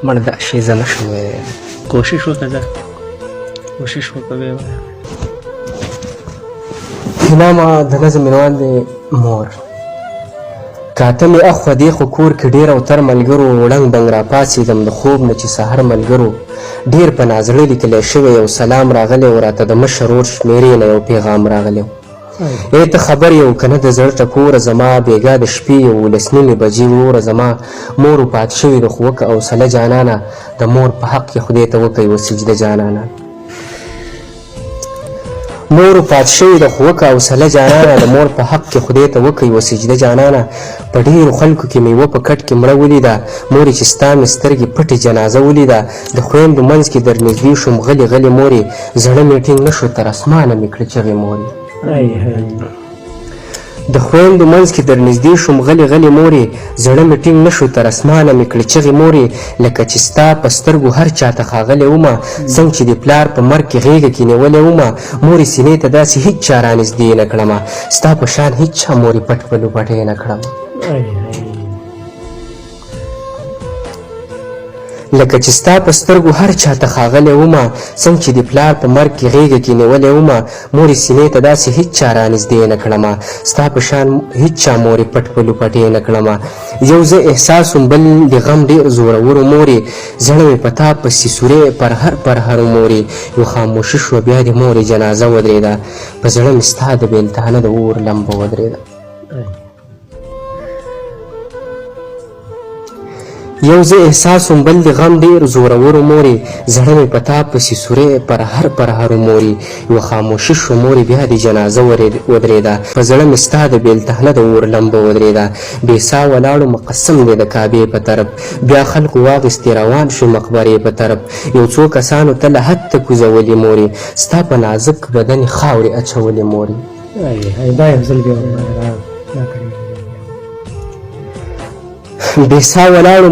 مړه دا شی زه نشم ویلی. کوشش وکړه ځه کوشش وکړه ویې وایه. انعامه د نظم عنوان دی مور. کاته مې اخوا دې خو کور کې ډېر او تر ملګرو وړنګ بنګ راپاڅېدم د خوب نه چې سحر ملګرو ډېر په نازړه لیکلی شوی یو سلام راغلی و راته د مشر ورور شمېرې نه یو پیغام راغلی و. ای ته خبر یو که نه د زړه ټکوره زما بېګا د شپې 11 بجې وروره زما مور پات شوې د خو وکه حوصله جانانه د مور په حق کې خدای ته وکه یوه سجده جانانه. مور پات شوې د خو وکه حوصله جانانه د مور په حق کې خدای ته وکه یوه سجده جانانه. په ډېرو خلکو کې مې په کټ کې مړه ولیده مورې چې ستا مې سترګې پټې جنازه ولیده د خویندو منځ کې در نږدې شوم غلې غلې مورې زړه مې ټینګ نه شو تر اسمانه مې کړه چغې مورې. د خویندو منځ کې در نږدې شوم غلې غلې مورې زړه مې ټینګ نه شو تر اسمانه مې کړه چغې مورې لکه چې ستا په سترګو هر چاته ښاغلی ومه څنګه چې د پلار په مرګ کې غېږه کې نیولی ومه مورې سینې ته داسې هېڅ چا رانږدې نه کړمه ستا په شان هېڅ چا مورې پټ په لوپټې نه کړمه. لکه چې ستا په سترګو هر چاته ښاغلی ومه څنګه چې د پلار په مرګ کې غېږه کې نیولی ومه مورې سینې ته داسې هېڅ چا رانږدې نه کړمه ستا په شان هېڅ چا مورې پټ په لوپټې نه کړمه. یو زه احساس وم بل د غم ډېر زورورو مورې زړه مې په تا پسې سورې پرهر مورې یو خاموشي شوه بیا د مورې جنازه ودرېده په زړه مې ستا د بېلتانه د اور لمبه ودرېده. یو زه احساس وم بل د غم ډېر زورورو مورې زړه مې په تا پسې سورې پرهر مورې یوه خاموشي شوه مورې بیا د جنازه ودرېده په زړه مې ستا د بېلتانه د اور لمبه ودرېده. بې ساه ولاړو مقسم دی د کعبې په طرف بیا خلکو واخیستې روان شو مقبرې په طرف یو څو کسانو ته له حد ته کوزولې مورې ستا په نازک بدن خاورې اچولې مورې. بې ساه ولاړو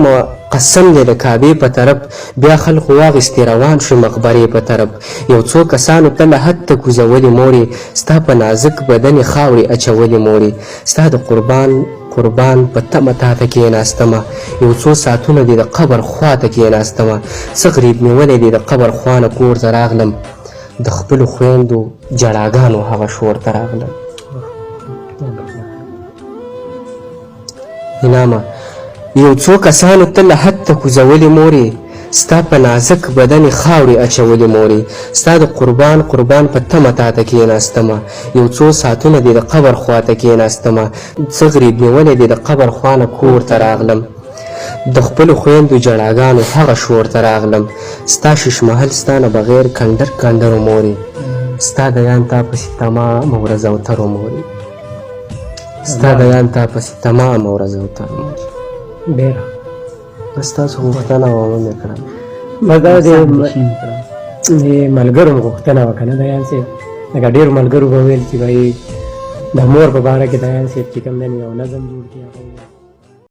قسم دی د کعبې په طرف بیا خلکو واخیستې روان شو مقبرې په طرف یو څو کسانو ته له حد ته کوزولې مورې ستا په نازک بدن خاورې اچولې مورې ستا د قربان په تمه تا ته کېناستمه یو څو ساعتونه دې د قبر خوا ته کېناستمه څه غریب مې ولی دی د قبر خوا نه کور ته راغلم د خپلو خویندو جړاګانو هغه شور ته راغلم. انعامه یو څو کسانو ته له حد ته کوزولې مورې ستا په نازک بدن خاورې اچولې مورې ستا د قربان په تمه تا ته کېناستمه یو څو ساعتونه دې د قبر خوا ته کېناستمه څه غریب مې ولی دی د قبر خوا نه کور ته راغلم د خپلو خویندو جړاګانو هغه شور ته راغلم ستا ششمحل ستا نه بغیر کنډرو مورې ستا د یان تا پسې تمام ورځ اوترو مورې ستا د یان تا پسې تمام ورځ اوترو مورې. ډېره ستاسو غوښتنه ومه مې کړه دا د ملګرو غوښتنه وه که نه د یان صاحب لکه ډېرو ملګرو به ویل چې بهی د مور په باره کې د یان صاحب چې کوم دی یو نظم جوړ کړي